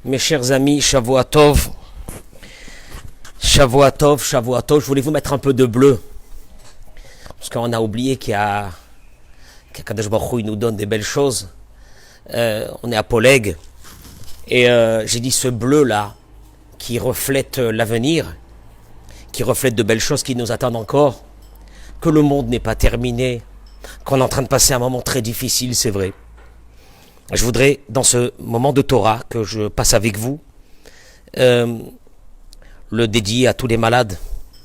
Mes chers amis, Shavua Tov, Shavua Tov, Shavua Tov, je voulais vous mettre un peu de bleu. Parce qu'on a oublié qu'Akadosh Baruch Hu, il nous donne des belles choses. On est à Poleg. Et j'ai dit ce bleu-là, qui reflète l'avenir, qui reflète de belles choses qui nous attendent encore, que le monde n'est pas terminé, qu'on est en train de passer un moment très difficile, c'est vrai. Je voudrais, dans ce moment de Torah que je passe avec vous, le dédier à tous les malades,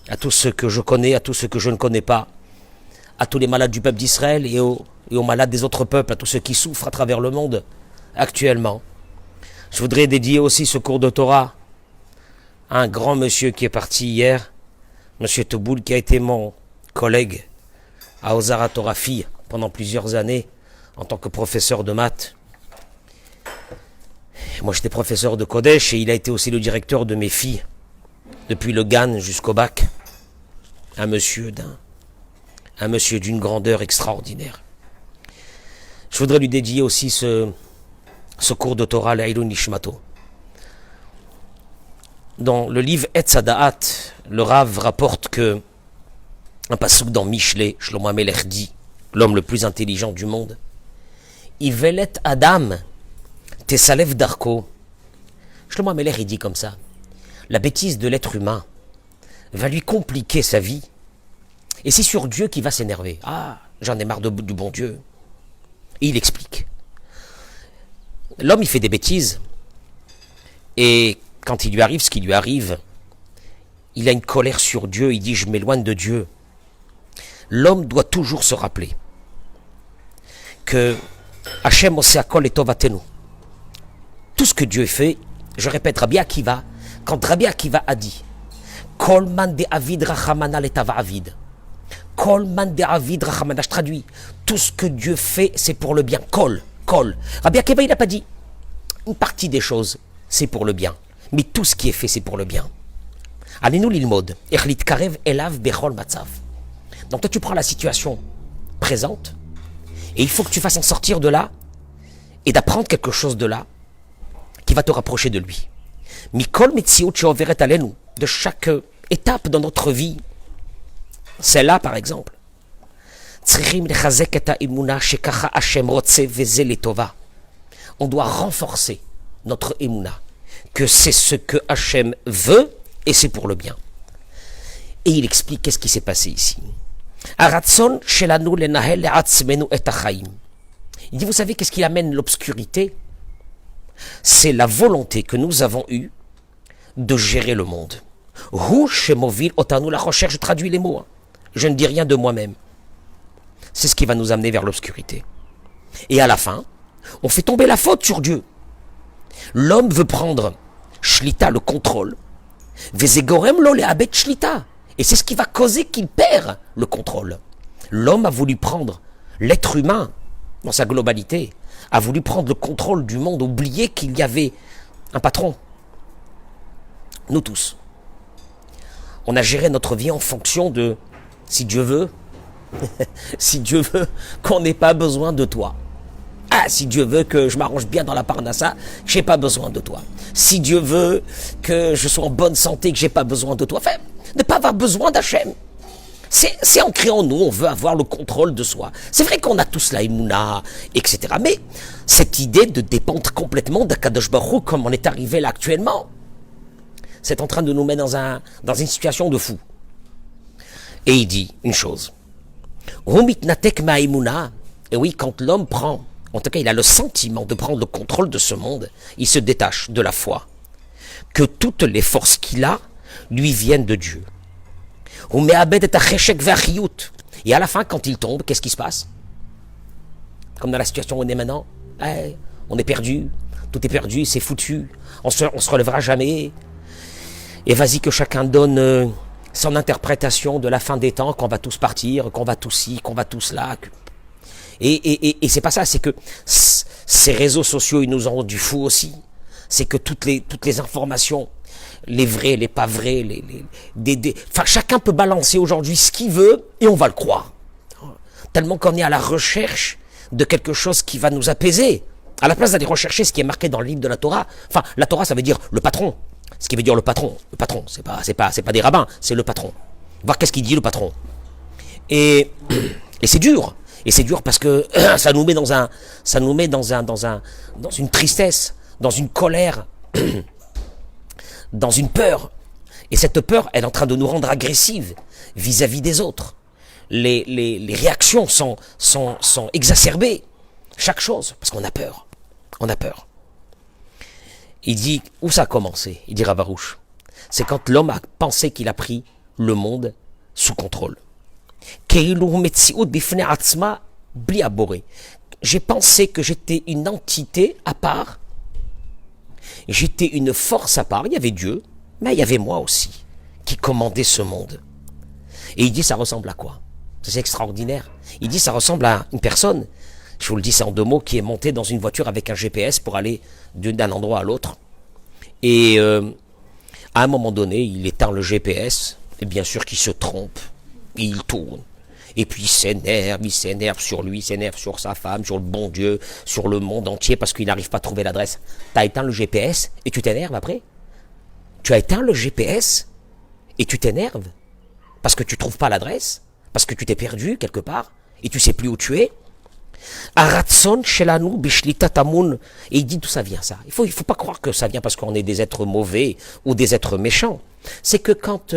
à tous ceux que je connais, à tous ceux que je ne connais pas, à tous les malades du peuple d'Israël et aux malades des autres peuples, à tous ceux qui souffrent à travers le monde actuellement. Je voudrais dédier aussi ce cours de Torah à un grand monsieur qui est parti hier, monsieur Touboul, qui a été mon collègue à Ozara Torah Fille pendant plusieurs années en tant que professeur de maths. Moi j'étais professeur de Kodesh et il a été aussi le directeur de mes filles depuis le GAN jusqu'au bac. Un monsieur d'une grandeur extraordinaire. Je voudrais lui dédier aussi ce cours de Torah, l'Aïlou Nishmato. Dans le livre Etz Hadaat, le Rav rapporte que un passouk dans Mishlé, Shlomo HaMelech dit, l'homme le plus intelligent du monde, Ivelet Adam, Tesalev Darko. Shlomo HaMelech, il dit comme ça, la bêtise de l'être humain va lui compliquer sa vie, et c'est sur Dieu qui va s'énerver. Ah, j'en ai marre du bon Dieu. Et il explique. L'homme, il fait des bêtises, et quand il lui arrive ce qui lui arrive, il a une colère sur Dieu, il dit, je m'éloigne de Dieu. L'homme doit toujours se rappeler que Hachem Oseakol et Tovatenu. Tout ce que Dieu fait, je répète, Rabbi Akiva, quand Rabbi Akiva a dit Kol man de avid rachamana letava avid. Kol man de avid rachamana, je traduis, tout ce que Dieu fait, c'est pour le bien. Kol. Rabbi Akiva, il n'a pas dit une partie des choses, c'est pour le bien. Mais tout ce qui est fait, c'est pour le bien. Allez-nous l'ilmod. Echlit karev elav bechol matzav. Donc toi, tu prends la situation présente, et il faut que tu fasses en sortir de là, et d'apprendre quelque chose de là, qui va te rapprocher de lui. Mikol metziut sheoveret alenu, de chaque étape dans notre vie, celle-là par exemple. Tzrichim lechazek et ha'emuna shekacha Hashem rotze veze letova. On doit renforcer notre emuna, que c'est ce que Hashem veut, et c'est pour le bien. Et il explique qu'est-ce qui s'est passé ici. Aratson shelanu lenahel le'atzmenu et hachaim. Il dit, vous savez qu'est-ce qui amène l'obscurité? C'est la volonté que nous avons eue de gérer le monde. Hu shemovil otanu la recherche, je traduis les mots. Je ne dis rien de moi-même. C'est ce qui va nous amener vers l'obscurité. Et à la fin, on fait tomber la faute sur Dieu. L'homme veut prendre shlita, le contrôle. Vezegorem lo le'abet shlita. Et c'est ce qui va causer qu'il perd le contrôle. L'homme a voulu prendre, l'être humain, dans sa globalité, a voulu prendre le contrôle du monde, oublier qu'il y avait un patron. Nous tous. On a géré notre vie en fonction de, si Dieu veut, si Dieu veut qu'on n'ait pas besoin de toi. Ah, si Dieu veut que je m'arrange bien dans la parnassa, j'ai pas besoin de toi. Si Dieu veut que je sois en bonne santé, que j'ai pas besoin de toi. Enfin, ne pas avoir besoin d'Hachem. C'est ancré en nous, on veut avoir le contrôle de soi. C'est vrai qu'on a tous la Emouna, etc. Mais cette idée de dépendre complètement d'Akadosh Baruch Hu, comme on est arrivé là actuellement, c'est en train de nous mettre dans une situation de fou. Et il dit une chose. Rumitnatek ma Emouna. Et oui, quand l'homme prend, en tout cas il a le sentiment de prendre le contrôle de ce monde, il se détache de la foi. Que toutes les forces qu'il a lui viennent de Dieu. Et à la fin, quand il tombe, qu'est-ce qui se passe? Comme dans la situation où on est maintenant, on est perdu, tout est perdu, c'est foutu, on se relèvera jamais. Et vas-y que chacun donne son interprétation de la fin des temps, qu'on va tous partir, qu'on va tous ci, qu'on va tous là. Et c'est pas ça, c'est que ces réseaux sociaux, ils nous ont rendu fous aussi. C'est que toutes les informations, les vrais, les pas vrais, enfin, chacun peut balancer aujourd'hui ce qu'il veut et on va le croire. Tellement qu'on est à la recherche de quelque chose qui va nous apaiser. À la place d'aller rechercher ce qui est marqué dans le livre de la Torah, enfin, la Torah, ça veut dire le patron. Ce qui veut dire le patron, c'est pas des rabbins, c'est le patron. Voir qu'est-ce qu'il dit le patron. Et c'est dur. Et c'est dur parce que ça nous met dans une tristesse, dans une colère, dans une peur. Et cette peur, elle est en train de nous rendre agressives vis-à-vis des autres. Les réactions sont exacerbées. Chaque chose, parce qu'on a peur. On a peur. Il dit, où ça a commencé? Il dit Ravarouche. C'est quand l'homme a pensé qu'il a pris le monde sous contrôle. J'ai pensé que j'étais une entité à part. J'étais une force à part. Il y avait Dieu, mais il y avait moi aussi, qui commandait ce monde. Et il dit, ça ressemble à quoi? C'est extraordinaire. Il dit, ça ressemble à une personne, je vous le dis, c'est en 2 mots, qui est montée dans une voiture avec un GPS pour aller d'un endroit à l'autre. Et à un moment donné, il éteint le GPS, et bien sûr qu'il se trompe, et il tourne. Et puis il s'énerve sur lui, il s'énerve sur sa femme, sur le bon Dieu, sur le monde entier, parce qu'il n'arrive pas à trouver l'adresse. Tu as éteint le GPS, et tu t'énerves après? Tu as éteint le GPS, et tu t'énerves? Parce que tu ne trouves pas l'adresse? Parce que tu t'es perdu quelque part? Et tu ne sais plus où tu es? Aratson shelanu bishlita tamun. Et il dit d'où ça vient ça. Il faut pas croire que ça vient parce qu'on est des êtres mauvais ou des êtres méchants. C'est que quand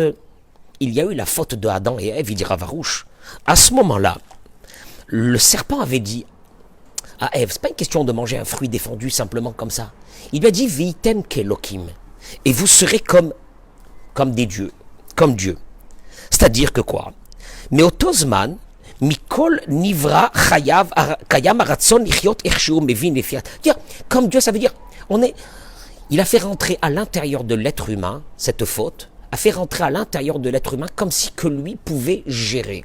il y a eu la faute de Adam et Ève, il dit Ravarouche, à ce moment-là, le serpent avait dit à Ève, c'est pas une question de manger un fruit défendu simplement comme ça. Il lui a dit Vitem kelokim. Et vous serez comme des dieux, comme Dieu. C'est-à-dire que quoi? Mais Otosman, Mikol Nivra Chayav Kayam Aratson Lichiot Ershou Mevin Lefiat. Comme Dieu, ça veut dire, il a fait rentrer à l'intérieur de l'être humain, cette faute, a fait rentrer à l'intérieur de l'être humain comme si que lui pouvait gérer.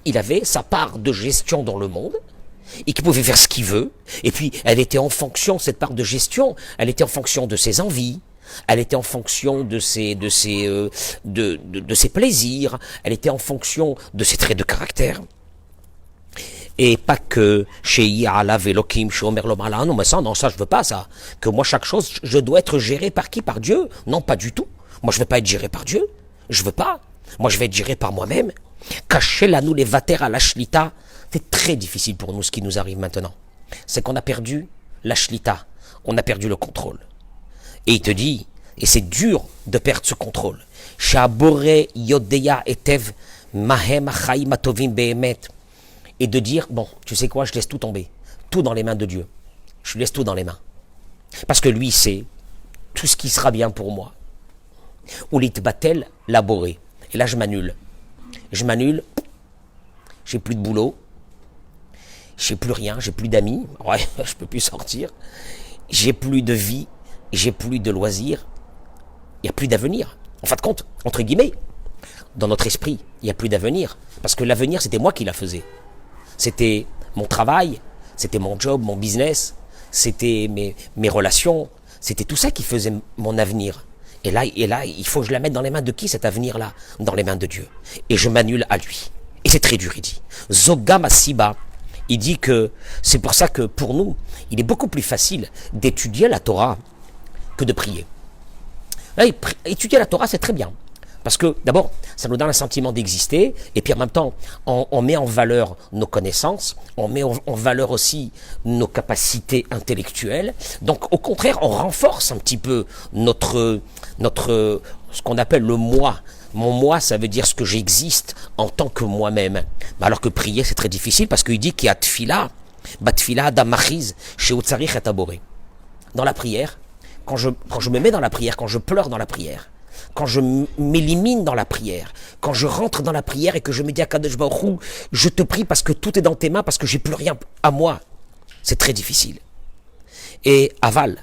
Il avait sa part de gestion dans le monde, et qu'il pouvait faire ce qu'il veut, et puis elle était en fonction, cette part de gestion, elle était en fonction de ses envies, elle était en fonction de ses plaisirs, elle était en fonction de ses traits de caractère. Et pas que chez Ya'ala Velokim, chez Omer Lomala, non, mais ça, non, ça, je veux pas ça. Que moi, chaque chose, je dois être géré par qui? Par Dieu? Non, pas du tout. Moi, je veux pas être géré par Dieu. Je veux pas. Moi, je vais être géré par moi-même. Cacher là, nous, les vater à la shlita. C'est très difficile pour nous, ce qui nous arrive maintenant. C'est qu'on a perdu la shlita. On a perdu le contrôle. Et il te dit, et c'est dur de perdre ce contrôle. Shabore Yodeya Etev Mahem Achaim Atovim Behemet. Et de dire, bon, tu sais quoi, je laisse tout tomber. Tout dans les mains de Dieu. Je laisse tout dans les mains. Parce que lui, c'est tout ce qui sera bien pour moi. Ou l'itbatel laboré. Et là, je m'annule. Je m'annule. J'ai plus de boulot. J'ai plus rien. J'ai plus d'amis. Ouais, je peux plus sortir. J'ai plus de vie. J'ai plus de loisirs. Il n'y a plus d'avenir. En fin de compte, entre guillemets, dans notre esprit, il n'y a plus d'avenir. Parce que l'avenir, c'était moi qui la faisais. C'était mon travail, c'était mon job, mon business, c'était mes relations, c'était tout ça qui faisait mon avenir. Et là, il faut que je la mette dans les mains de qui, cet avenir-là? Dans les mains de Dieu. Et je m'annule à lui. Et c'est très dur, il dit. Zogam Asiba, il dit que c'est pour ça que pour nous, il est beaucoup plus facile d'étudier la Torah que de prier. Là, étudier la Torah, c'est très bien. Parce que d'abord, ça nous donne un sentiment d'exister, et puis en même temps, on met en valeur nos connaissances, on met en valeur aussi nos capacités intellectuelles. Donc au contraire, on renforce un petit peu notre ce qu'on appelle le moi. Mon moi, ça veut dire ce que j'existe en tant que moi-même. Alors que prier, c'est très difficile, parce qu'il dit qu'il y a tfila, batfila damachiz, chez Utsarich et Aboré. Dans la prière, quand je me mets dans la prière, quand je pleure dans la prière, quand je m'élimine dans la prière, quand je rentre dans la prière et que je me dis à Kadosh Baruch Hu, je te prie parce que tout est dans tes mains, parce que j'ai plus rien à moi, c'est très difficile. Et aval,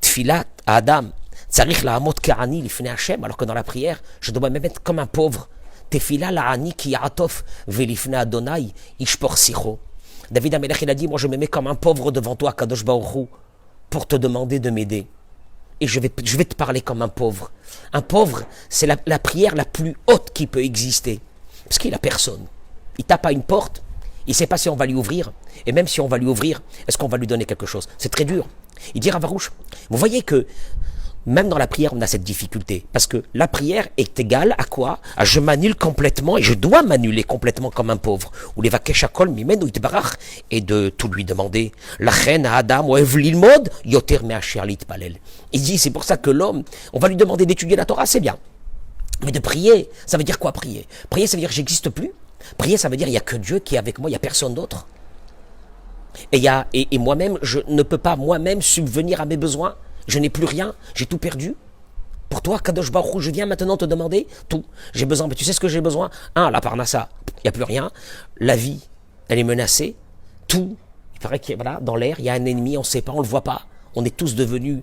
tfilat, Adam, tsarich la'amot ka'ani lifnei Hashem, alors que dans la prière, je dois me mettre comme un pauvre. Tefila la'ani ki ya'atof velifnei Adonai ishpor sicho. David Amelech, il a dit, moi je me mets comme un pauvre devant toi, Kadosh Baruch Hu, pour te demander de m'aider. Et je vais te parler comme un pauvre. Un pauvre, c'est la prière la plus haute qui peut exister. Parce qu'il n'a personne. Il tape à une porte, Il ne sait pas si on va lui ouvrir. Et même si on va lui ouvrir, est-ce qu'on va lui donner quelque chose? C'est très dur. Il dit Ravarouche, vous voyez que même dans la prière, on a cette difficulté. Parce que la prière est égale à quoi? À je m'annule complètement et je dois m'annuler complètement comme un pauvre. Ou les vakeshakol mimen ou itbarach, et de tout lui demander. La reine à Adam ou Evlilmod, yoter meacher litpalel. Il dit, c'est pour ça que l'homme, on va lui demander d'étudier la Torah, c'est bien. Mais de prier, ça veut dire quoi prier? Prier, ça veut dire j'existe plus. Prier, ça veut dire il n'y a que Dieu qui est avec moi, il n'y a personne d'autre. Et moi-même, je ne peux pas moi-même subvenir à mes besoins. Je n'ai plus rien, j'ai tout perdu. Pour toi, Kadosh Baruch Hu, je viens maintenant te demander tout. J'ai besoin, mais tu sais ce que j'ai besoin? La parnassa, il n'y a plus rien. La vie, elle est menacée. Tout, il paraît que voilà, dans l'air, il y a un ennemi, on ne sait pas, on ne le voit pas. On est tous devenus,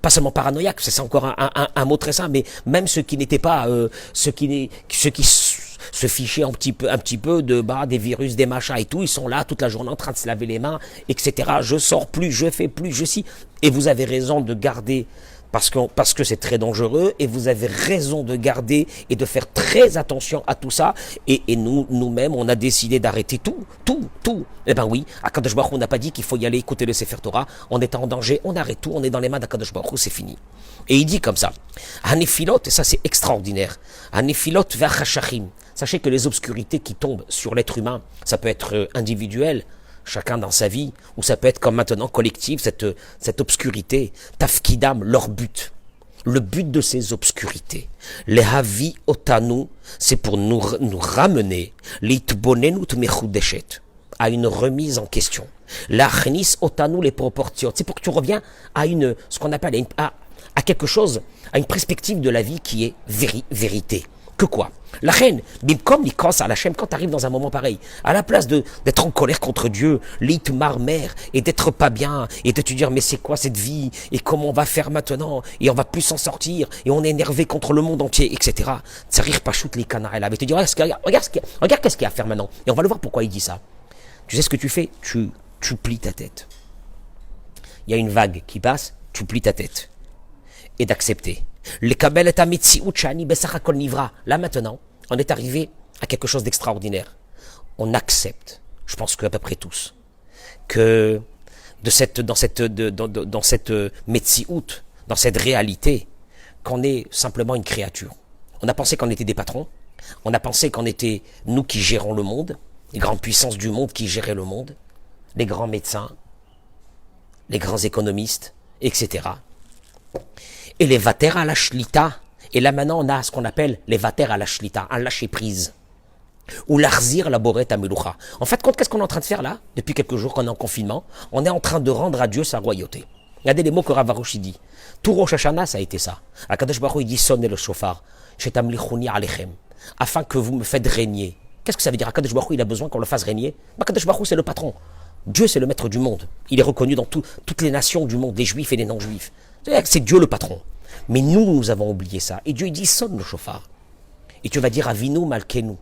pas seulement paranoïaques, c'est encore un mot très simple, mais même ceux qui n'étaient pas, ceux qui se fichaient un petit peu des virus, des machins et tout, ils sont là toute la journée en train de se laver les mains, etc. Je sors plus, je fais plus, je suis. Et vous avez raison de garder, parce que c'est très dangereux, et vous avez raison de garder et de faire très attention à tout ça. Et nous-mêmes, on a décidé d'arrêter tout. Eh ben oui, Akadosh Baruch Hu, on n'a pas dit qu'il faut y aller écouter le Sefer Torah. On est en danger, on arrête tout, on est dans les mains d'Akadosh Baruch Hu, c'est fini. Et il dit comme ça, Hanefilot, et ça c'est extraordinaire, Hanefilot v'achashachim. Sachez que les obscurités qui tombent sur l'être humain, ça peut être individuel, chacun dans sa vie, ou ça peut être comme maintenant collectif, cette obscurité, tafkidam, leur but. Le but de ces obscurités, les havi otanu, c'est pour nous ramener, l'itbonenut mechudeshet, à une remise en question. L'achnis otanu, les proportions, c'est pour que tu reviens à ce qu'on appelle à quelque chose, à une perspective de la vie qui est vérité. Que quoi? La reine, comme l'ikos à la chaîne, quand tu arrives dans un moment pareil, à la place d'être en colère contre Dieu, l'itmar mère, et d'être pas bien, et de te dire mais c'est quoi cette vie, et comment on va faire maintenant, et on va plus s'en sortir, et on est énervé contre le monde entier, etc. Tsarir Pachout les canards, elle avait te dire regarde qu'est-ce qu'il y a à faire maintenant, et on va le voir pourquoi il dit ça. Tu sais ce que tu fais? Tu plies ta tête. Il y a une vague qui passe, tu plies ta tête. Et d'accepter. Là maintenant, on est arrivé à quelque chose d'extraordinaire. On accepte, je pense qu'à peu près tous, que dans cette metsiout, dans cette réalité, qu'on est simplement une créature. On a pensé qu'on était des patrons, on a pensé qu'on était nous qui gérons le monde, les grandes puissances du monde qui géraient le monde, les grands médecins, les grands économistes, etc. Et les vater à la shlita. Et là maintenant on a ce qu'on appelle les vater à la shlita, un lâcher prise. Ou l'arzir la boret à meloucha. En fait, qu'est-ce qu'on est en train de faire là? Depuis quelques jours qu'on est en confinement, on est en train de rendre à Dieu sa royauté. Regardez les mots que Ravarouche dit. Tout Rosh Hashanah, ça a été ça. Akadosh Baruch Hu, il dit sonnez le shofar. Shetamlichouni alechem. Afin que vous me faites régner. Qu'est-ce que ça veut dire? Akadosh Baruch Hu, il a besoin qu'on le fasse régner. Akadosh Baruch Hu, c'est le patron. Dieu, c'est le maître du monde. Il est reconnu dans toutes les nations du monde, les juifs et les non-juifs. C'est Dieu le patron. Mais nous avons oublié ça. Et Dieu, il dit, sonne le chauffard. Et tu vas dire, Avinu Malkenu.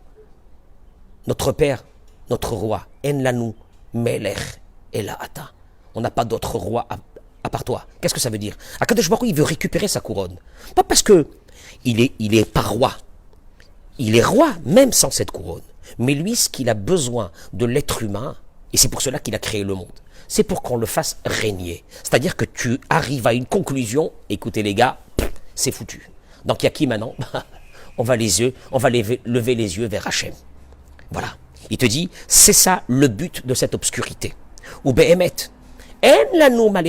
Notre Père, notre Roi, En Lanu, Melech, Elaata. On n'a pas d'autre roi à part toi. Qu'est-ce que ça veut dire? Akadosh Baruch Hu, il veut récupérer sa couronne. Pas parce que il est pas roi. Il est roi, même sans cette couronne. Mais lui, ce qu'il a besoin de l'être humain, et c'est pour cela qu'il a créé le monde, c'est pour qu'on le fasse régner. C'est-à-dire que tu arrives à une conclusion, écoutez les gars, c'est foutu. Donc il y a qui maintenant? On va lever les yeux vers Hachem. Voilà. Il te dit, c'est ça le but de cette obscurité. Ou Behemet.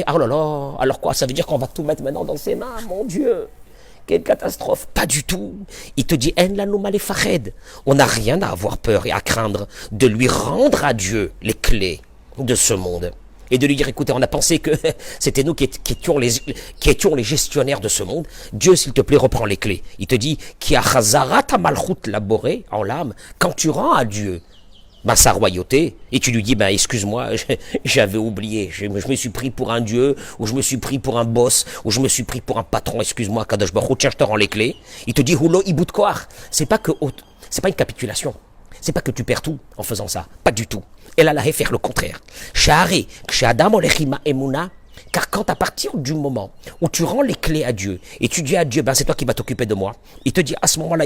Alors quoi? Ça veut dire qu'on va tout mettre maintenant dans ses mains, mon Dieu. Quelle catastrophe. Pas du tout. Il te dit, on n'a rien à avoir peur et à craindre de lui rendre à Dieu les clés de ce monde. Et de lui dire, écoutez, on a pensé que c'était nous qui étions les gestionnaires de ce monde. Dieu, s'il te plaît, reprend les clés. Il te dit, qui a chazarat malchut laboré en l'âme, quand tu rends à Dieu sa royauté, et tu lui dis, excuse-moi, j'avais oublié, je me suis pris pour un Dieu, ou je me suis pris pour un boss, ou je me suis pris pour un patron, excuse-moi, Kadosh Baruch Hu, tiens, je te rends les clés. Il te dit, hulo ibout koar. C'est pas une capitulation. C'est pas que tu perds tout en faisant ça. Pas du tout. Elle allait faire le contraire. Car quand à partir du moment où tu rends les clés à Dieu, et tu dis à Dieu, c'est toi qui vas t'occuper de moi, il te dit à ce moment-là,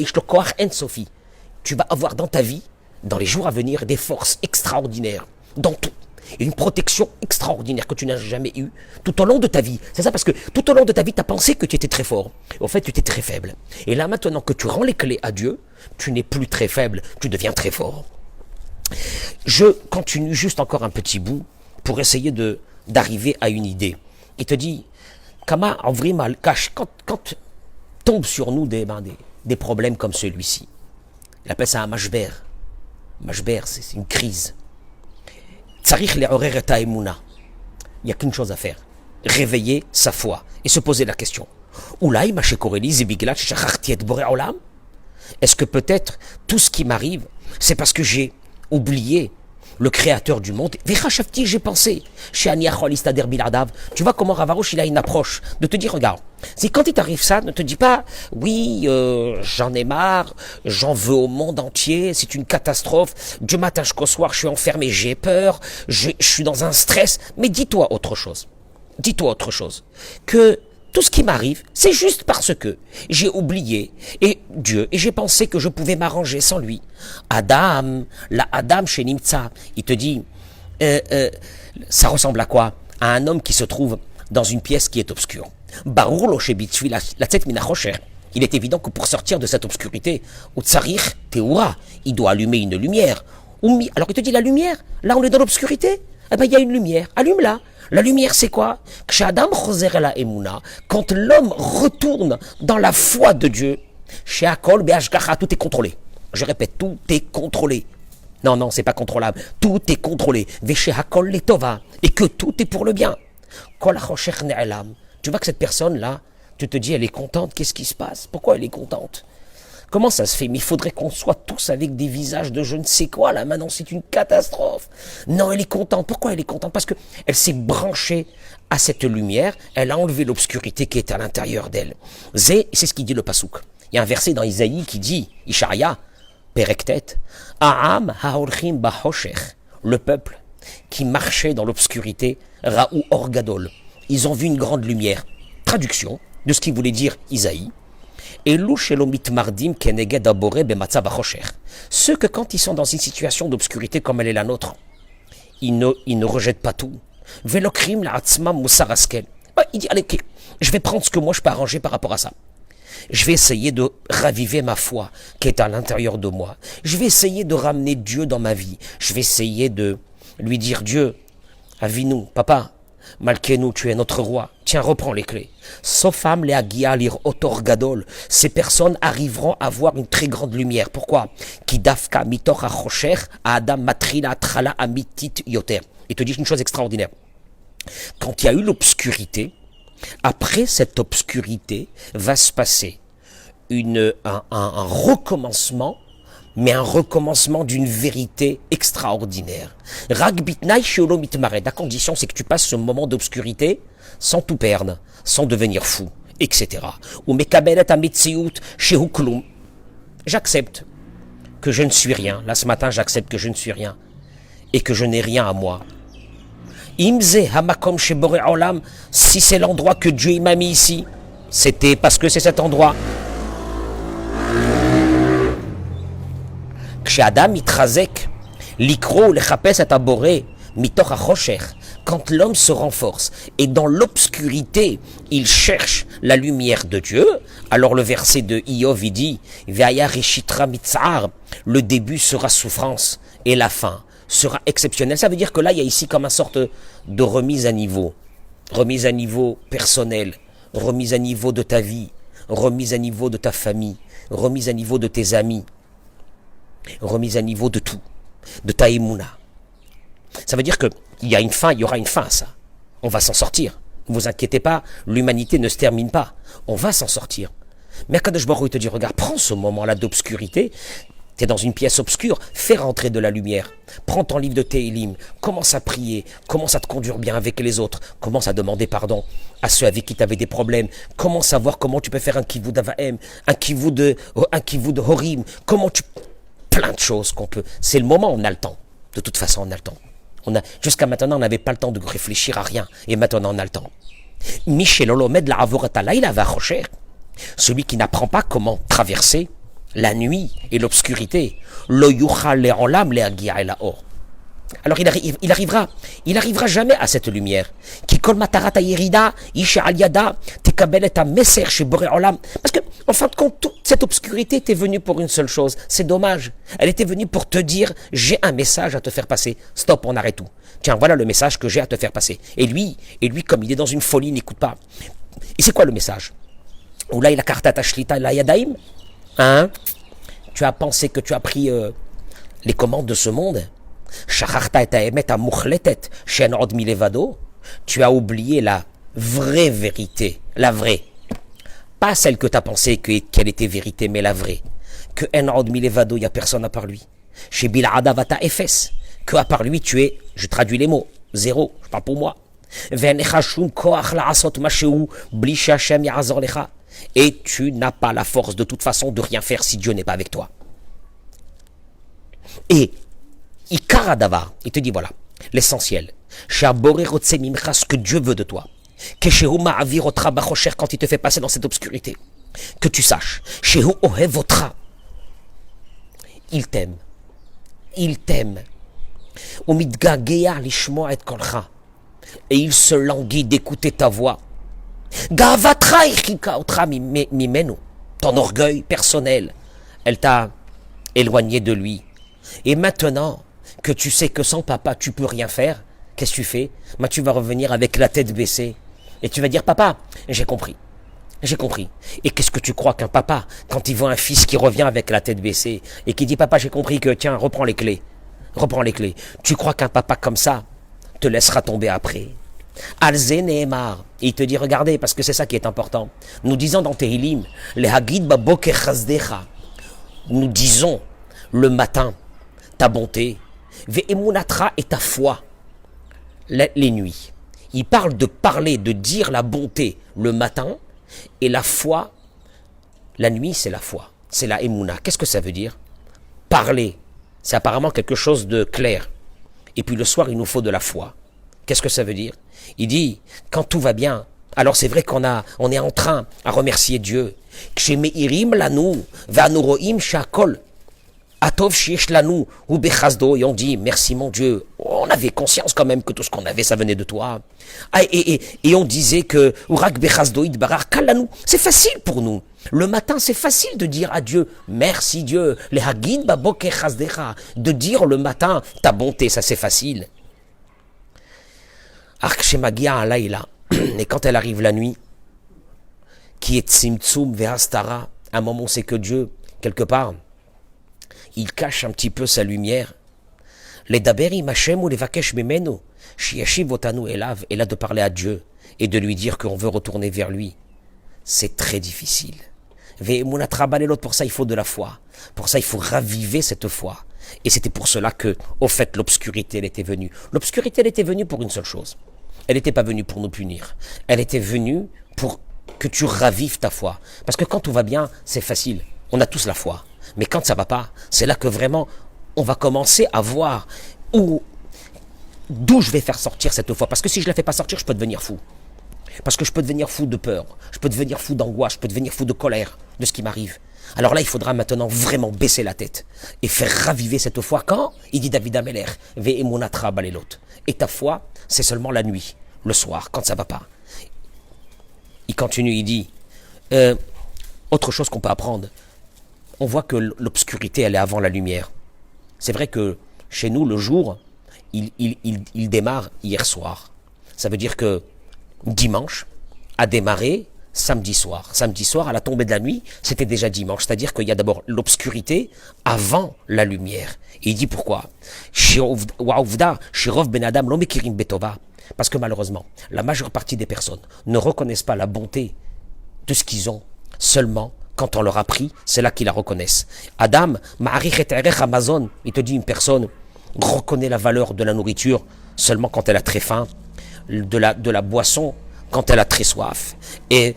tu vas avoir dans ta vie dans les jours à venir, des forces extraordinaires, dans tout. Et une protection extraordinaire que tu n'as jamais eue tout au long de ta vie. C'est ça, parce que tout au long de ta vie, tu as pensé que tu étais très fort. En fait, tu étais très faible. Et là, maintenant que tu rends les clés à Dieu, tu n'es plus très faible, tu deviens très fort. Je continue juste encore un petit bout pour essayer d'arriver à une idée. Il te dit, Kama Avrim al-Kash, quand tombent sur nous des problèmes comme celui-ci, il appelle ça un mashber. Mashber, c'est une crise. Tsarich le'orer et ha'emuna. Il n'y a qu'une chose à faire. Réveiller sa foi et se poser la question. Oulaï ma shekoreli zebiglat shachachti et boré olam. Est-ce que peut-être tout ce qui m'arrive, c'est parce que j'ai oublié le créateur du monde? Vechachafti, j'ai pensé. Chez Aniachol Istader Biladav. Tu vois comment Ravarouche il a une approche de te dire, regarde, c'est quand il t'arrive ça, ne te dis pas, oui, j'en ai marre, j'en veux au monde entier, c'est une catastrophe, du matin jusqu'au soir, je suis enfermé, j'ai peur, je suis dans un stress. Mais dis-toi autre chose. Dis-toi autre chose. Que tout ce qui m'arrive, c'est juste parce que j'ai oublié Dieu et j'ai pensé que je pouvais m'arranger sans lui. Adam, la Adam chez Nimtza, il te dit, ça ressemble à quoi? À un homme qui se trouve dans une pièce qui est obscure. Baroulo chez Bitsui, la tête minachocher. Il est évident que pour sortir de cette obscurité, au tsarich teoura, il doit allumer une lumière. Alors il te dit la lumière, là on est dans l'obscurité, eh ben il y a une lumière, allume-la. La lumière, c'est quoi? Quand l'homme retourne dans la foi de Dieu, chez Akol, tout est contrôlé. Je répète, tout est contrôlé. Non, c'est pas contrôlable. Tout est contrôlé. Et que tout est pour le bien. Tu vois que cette personne-là, tu te dis, elle est contente. Qu'est-ce qui se passe? Pourquoi elle est contente? Comment ça se fait? Mais il faudrait qu'on soit tous avec des visages de je ne sais quoi, là, maintenant, c'est une catastrophe. Non, elle est contente. Pourquoi elle est contente? Parce qu'elle s'est branchée à cette lumière, elle a enlevé l'obscurité qui est à l'intérieur d'elle. C'est ce qu'il dit le Pasouk. Il y a un verset dans Isaïe qui dit, Isharia, Perektet, Aam haorchim bahoshech, le peuple qui marchait dans l'obscurité, Raou Orgadol. Ils ont vu une grande lumière. Traduction de ce qu'il voulait dire Isaïe. Ceux que quand ils sont dans une situation d'obscurité comme elle est la nôtre, ils ne rejettent pas tout. Il dit, allez, je vais prendre ce que moi je peux arranger par rapport à ça. Je vais essayer de raviver ma foi qui est à l'intérieur de moi. Je vais essayer de ramener Dieu dans ma vie. Je vais essayer de lui dire, Dieu, Avinu, papa, Malkenou, tu es notre roi. Tiens, reprends les clés. Sofam le agia lir otor gadol. Ces personnes arriveront à voir une très grande lumière. Pourquoi? Kidafka mitor achosher adam matrila trala amitit yoter. Il te dit une chose extraordinaire. Quand il y a eu l'obscurité, après cette obscurité va se passer un recommencement, mais un recommencement d'une vérité extraordinaire. La condition, c'est que tu passes ce moment d'obscurité sans tout perdre, sans devenir fou, etc. J'accepte que je ne suis rien. Là, ce matin, j'accepte que je ne suis rien et que je n'ai rien à moi. Si c'est l'endroit que Dieu m'a mis ici, c'était parce que c'est cet endroit. Quand l'homme se renforce et dans l'obscurité, il cherche la lumière de Dieu, alors le verset de Iov, il dit, le début sera souffrance et la fin sera exceptionnelle. Ça veut dire que là, il y a ici comme une sorte de remise à niveau personnel, remise à niveau de ta vie, remise à niveau de ta famille, remise à niveau de tes amis, remise à niveau de tout, de ta émouna. Ça veut dire qu'il y a une fin, il y aura une fin à ça. On va s'en sortir. Ne vous inquiétez pas, l'humanité ne se termine pas. On va s'en sortir. Mais Akadosh Baruch Hu, il te dit, regarde, prends ce moment-là d'obscurité. Tu es dans une pièce obscure, fais rentrer de la lumière. Prends ton livre de Télim, commence à prier, commence à te conduire bien avec les autres, commence à demander pardon à ceux avec qui tu avais des problèmes, commence à voir comment tu peux faire un kivud d'avahem, un kivud de horim, plein de choses qu'on peut. C'est le moment, on a le temps. De toute façon, on a le temps. Jusqu'à maintenant, on n'avait pas le temps de réfléchir à rien. Et maintenant, on a le temps. Celui qui n'apprend pas comment traverser la nuit et l'obscurité. Lo yuchal le'olam le'agia el ha'or. Alors il arrivera jamais à cette lumière. Ki kol matarat hayirida isha al yada tekabel et hameser chez Boré Olam. Parce que en fin de compte, toute cette obscurité était venue pour une seule chose. C'est dommage. Elle était venue pour te dire, j'ai un message à te faire passer. Stop, on arrête tout. Tiens, voilà le message que j'ai à te faire passer. Et lui, comme il est dans une folie, il n'écoute pas. Et c'est quoi le message? Oula il a karta tashlita la yadaim. Hein? Tu as pensé que tu as pris les commandes de ce monde? Tu as oublié la vraie vérité, la vraie. Pas celle que tu as pensé qu'elle était vérité, mais la vraie. Que il n'y a personne à part lui. Chez Bil'ada vata efes, que à part lui tu es, je traduis les mots, zéro, je parle pour moi. Et tu n'as pas la force de toute façon de rien faire si Dieu n'est pas avec toi. Et Ikara Davar, il te dit voilà, l'essentiel. Ce que Dieu veut de toi. Quand il te fait passer dans cette obscurité. Que tu saches. Il t'aime. Il t'aime. Et il se languit d'écouter ta voix. Ton orgueil personnel, elle t'a éloigné de lui. Et maintenant que tu sais que sans papa tu peux rien faire, qu'est-ce que tu fais? Tu vas revenir avec la tête baissée et tu vas dire papa, j'ai compris. J'ai compris. Et qu'est-ce que tu crois qu'un papa, quand il voit un fils qui revient avec la tête baissée et qui dit papa j'ai compris que tiens reprends les clés, tu crois qu'un papa comme ça te laissera tomber après? Alze Nehemar, et il te dit regardez parce que c'est ça qui est important. Nous disons dans Tehilim, les Hagid Baboker Chazdecha, nous disons le matin ta bonté, Ve'emunatra et ta foi les nuits. Il parle de dire la bonté le matin et la foi, la nuit c'est la foi, c'est la emuna. Qu'est-ce que ça veut dire? Parler, c'est apparemment quelque chose de clair. Et puis le soir il nous faut de la foi. Qu'est-ce que ça veut dire? Il dit, quand tout va bien, alors c'est vrai on est en train à remercier Dieu. Ksheme'irim lanu, va'anuroim shakol. Atov shiesh lanu, ou bechazdo, et on dit, merci mon Dieu. On avait conscience quand même que tout ce qu'on avait, ça venait de toi. Et on disait que, urak bechazdo idbarar kalanu. C'est facile pour nous. Le matin, c'est facile de dire à Dieu, merci Dieu. Les hagid baboke chazdecha. De dire le matin, ta bonté, ça c'est facile. Et quand elle arrive la nuit, qui est Tzimtzum Ve'astara, un moment c'est que Dieu, quelque part, il cache un petit peu sa lumière. Les Daberim Hashem ou les Vakesh Memenu, Shiashiv Otanu Elav, et là de parler à Dieu et de lui dire qu'on veut retourner vers lui, c'est très difficile. Pour ça il faut de la foi. Pour ça il faut raviver cette foi. Et c'était pour cela que, au fait, l'obscurité elle était venue. L'obscurité elle était venue pour une seule chose. Elle n'était pas venue pour nous punir. Elle était venue pour que tu ravives ta foi. Parce que quand tout va bien, c'est facile. On a tous la foi. Mais quand ça va pas, c'est là que vraiment, on va commencer à voir d'où je vais faire sortir cette foi. Parce que si je ne la fais pas sortir, je peux devenir fou. Parce que je peux devenir fou de peur. Je peux devenir fou d'angoisse. Je peux devenir fou de colère de ce qui m'arrive. Alors là, il faudra maintenant vraiment baisser la tête et faire raviver cette foi. Quand il dit David Ameler, Ve'emunatra balelot. Et ta foi, c'est seulement la nuit, le soir, quand ça va pas. Il continue, il dit, autre chose qu'on peut apprendre, on voit que l'obscurité, elle est avant la lumière. C'est vrai que chez nous, le jour, il démarre hier soir. Ça veut dire que dimanche a démarré samedi soir. Samedi soir, à la tombée de la nuit, c'était déjà dimanche. C'est-à-dire qu'il y a d'abord l'obscurité avant la lumière. Et il dit pourquoi? Parce que malheureusement, la majeure partie des personnes ne reconnaissent pas la bonté de ce qu'ils ont seulement quand on leur a pris, c'est là qu'ils la reconnaissent. Adam, Amazon, il te dit une personne reconnaît la valeur de la nourriture seulement quand elle a très faim, de la boisson quand elle a très soif. Et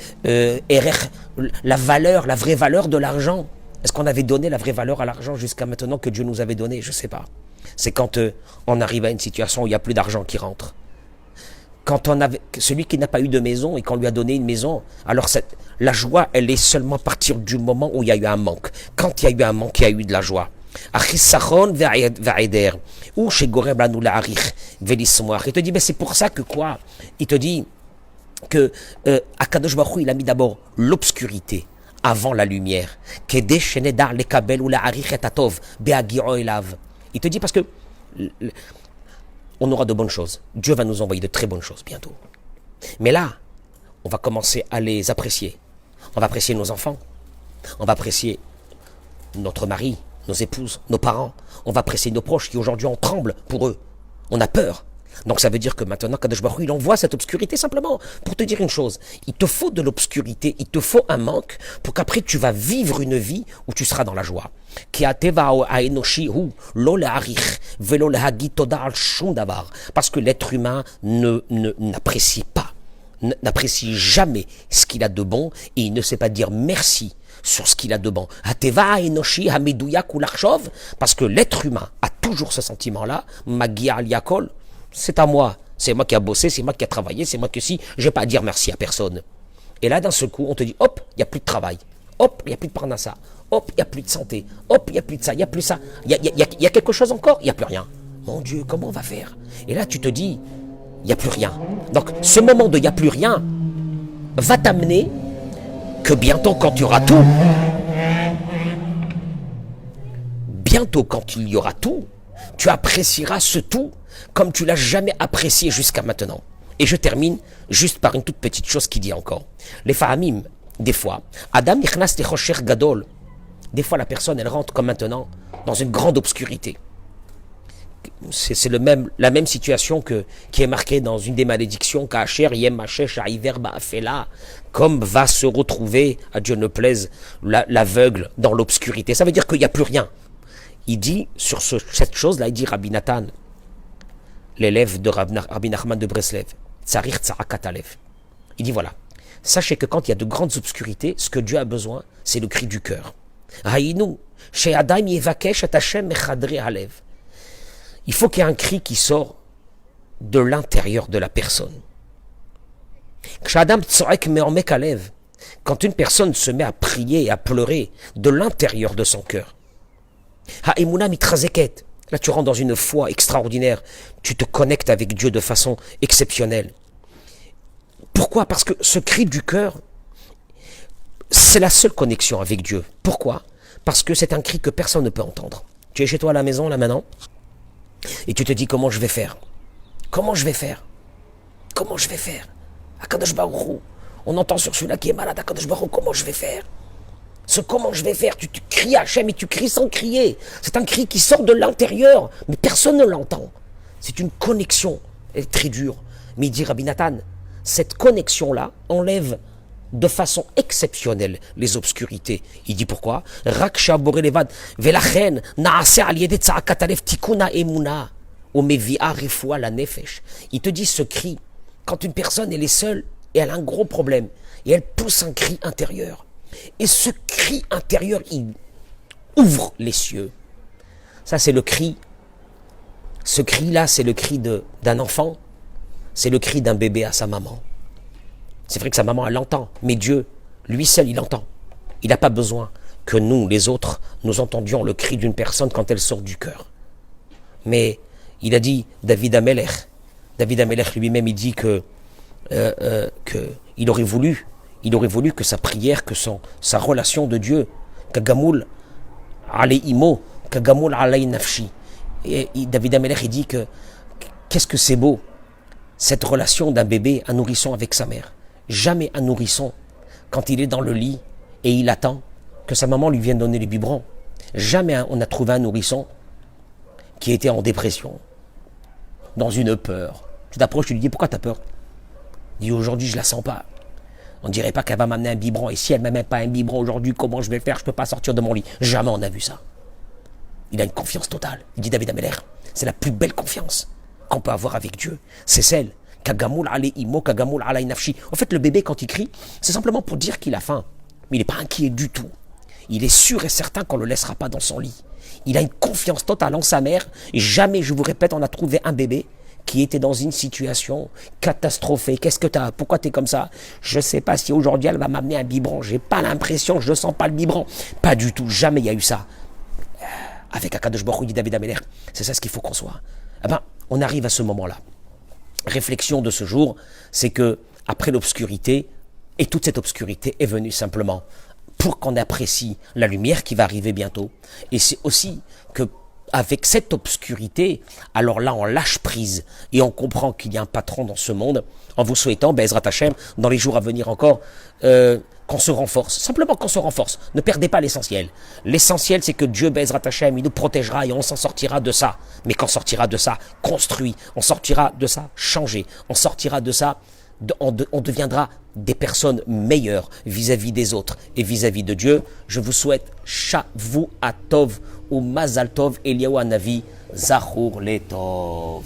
la vraie valeur de l'argent. Est-ce qu'on avait donné la vraie valeur à l'argent jusqu'à maintenant que Dieu nous avait donné? Je ne sais pas. C'est quand on arrive à une situation où il n'y a plus d'argent qui rentre. quand on avait, celui qui n'a pas eu de maison et qu'on lui a donné une maison, alors la joie, elle est seulement à partir du moment où il y a eu un manque. Quand il y a eu un manque, il y a eu de la joie. Ou chez Goreb Anula-Arich, Vélismoir. Il te dit, mais c'est pour ça que quoi? Il te dit que Akadosh Baruch Hu, il a mis d'abord l'obscurité avant la lumière. Il te dit parce que on aura de bonnes choses. Dieu va nous envoyer de très bonnes choses bientôt. Mais là, on va commencer à les apprécier. On va apprécier nos enfants. On va apprécier notre mari, nos épouses, nos parents. On va apprécier nos proches qui aujourd'hui on tremble pour eux. On a peur. Donc ça veut dire que maintenant, Kadosh Baruch Hu, il envoie cette obscurité simplement pour te dire une chose. Il te faut de l'obscurité, il te faut un manque pour qu'après tu vas vivre une vie où tu seras dans la joie. Parce que l'être humain n'apprécie pas, n'apprécie jamais ce qu'il a de bon et il ne sait pas dire merci sur ce qu'il a de bon. Parce que l'être humain a toujours ce sentiment-là, c'est à moi, c'est moi qui a bossé, c'est moi qui a travaillé, c'est moi qui si, je n'ai pas à dire merci à personne. Et là, d'un seul coup, on te dit, hop, il n'y a plus de travail, hop, il n'y a plus de parnassa, hop, il n'y a plus de santé, hop, il n'y a plus de ça, il n'y a plus ça, il y a quelque chose encore, il n'y a plus rien. Mon Dieu, comment on va faire? Et là, tu te dis, il n'y a plus rien. Donc, ce moment de il n'y a plus rien va t'amener que bientôt, quand tu auras tout, bientôt, quand il y aura tout, tu apprécieras ce tout comme tu l'as jamais apprécié jusqu'à maintenant. Et je termine juste par une toute petite chose qui dit encore. Les fahamim, des fois, Adam nichnas techosher gadol, des fois la personne, elle rentre comme maintenant dans une grande obscurité. C'est la même situation qui est marquée dans une des malédictions qu'Acher yem mashesh aiver ba'afela, comme va se retrouver, à Dieu ne plaise, l'aveugle dans l'obscurité. Ça veut dire qu'il n'y a plus rien. Il dit sur cette chose-là, il dit Rabbi Nathan, l'élève de Rabbi Nachman de Breslev, Tsarir Tsarakat Alev. Il dit voilà, sachez que quand il y a de grandes obscurités, ce que Dieu a besoin, c'est le cri du cœur. Haïnou, chez Adam Yevakesh et Hashem Mechadre Alev. Il faut qu'il y ait un cri qui sort de l'intérieur de la personne. Quand une personne se met à prier et à pleurer de l'intérieur de son cœur, Ha'emuna mitrazeket. Là, tu rentres dans une foi extraordinaire. Tu te connectes avec Dieu de façon exceptionnelle. Pourquoi? Parce que ce cri du cœur, c'est la seule connexion avec Dieu. Pourquoi? Parce que c'est un cri que personne ne peut entendre. Tu es chez toi à la maison, là maintenant, et tu te dis comment je vais faire? Comment je vais faire? Comment je vais faire? Akadosh Baruch Hu, on entend sur celui-là qui est malade, Akadosh Baruch Hu, comment je vais faire? Ce comment je vais faire, tu cries à Hachem et tu cries sans crier. C'est un cri qui sort de l'intérieur, mais personne ne l'entend. C'est une connexion, elle est très dure. Mais il dit Rabbi Nathan, cette connexion-là enlève de façon exceptionnelle les obscurités. Il dit pourquoi? Raksha borelevad velachen naase al yede tzaakat alef tikuna emuna omevia refoua la nefesh. Il te dit ce cri, quand une personne elle est seule et elle a un gros problème et elle pousse un cri intérieur. Et ce cri intérieur, il ouvre les cieux. Ça, c'est le cri. Ce cri-là, c'est le cri d'un enfant. C'est le cri d'un bébé à sa maman. C'est vrai que sa maman, elle l'entend. Mais Dieu, lui seul, il entend. Il n'a pas besoin que nous, les autres, nous entendions le cri d'une personne quand elle sort du cœur. Mais il a dit, David Amelech lui-même, il dit que il aurait voulu que sa prière, que sa relation de Dieu, Kagamoul alei imo, Kagamoul alei nafshi. Et David Amelech, il dit que qu'est-ce que c'est beau, cette relation d'un bébé, un nourrisson avec sa mère. Jamais un nourrisson, quand il est dans le lit et il attend que sa maman lui vienne donner les biberons. Jamais on a trouvé un nourrisson qui était en dépression, dans une peur. Tu t'approches, tu lui dis pourquoi tu as peur? Il dit aujourd'hui je la sens pas. On ne dirait pas qu'elle va m'amener un biberon. Et si elle ne m'amène pas un biberon aujourd'hui, comment je vais faire? Je ne peux pas sortir de mon lit. Jamais on a vu ça. Il a une confiance totale. Il dit David Amelech, c'est la plus belle confiance qu'on peut avoir avec Dieu. C'est celle Kagamoul alei imo, Kagamoul alei nafshi. En fait, le bébé, quand il crie, c'est simplement pour dire qu'il a faim. Mais il n'est pas inquiet du tout. Il est sûr et certain qu'on ne le laissera pas dans son lit. Il a une confiance totale en sa mère. Et jamais, je vous répète, on a trouvé un bébé qui était dans une situation catastrophée. Qu'est-ce que tu as? Pourquoi tu es comme ça? Je ne sais pas si aujourd'hui elle va m'amener un biberon. J'ai pas l'impression, je ne sens pas le biberon. Pas du tout, jamais il y a eu ça. Avec Akadosh Baruch Hu, dit David Améler, c'est ça ce qu'il faut qu'on soit. Eh ben, on arrive à ce moment-là. Réflexion de ce jour, c'est que après l'obscurité, et toute cette obscurité est venue simplement pour qu'on apprécie la lumière qui va arriver bientôt. Et c'est aussi que avec cette obscurité, alors là on lâche prise et on comprend qu'il y a un patron dans ce monde, en vous souhaitant, Bezrat Hashem, dans les jours à venir encore, qu'on se renforce, simplement qu'on se renforce. Ne perdez pas l'essentiel. L'essentiel, c'est que Dieu, Bezrat Hashem, il nous protégera et on s'en sortira de ça. Mais qu'on sortira de ça construit, on sortira de ça changé, on sortira de ça, on deviendra des personnes meilleures vis-à-vis des autres et vis-à-vis de Dieu. Je vous souhaite Shavuot Tov ou Mazal Tov Eliyahu Hanavi Zachor Letov.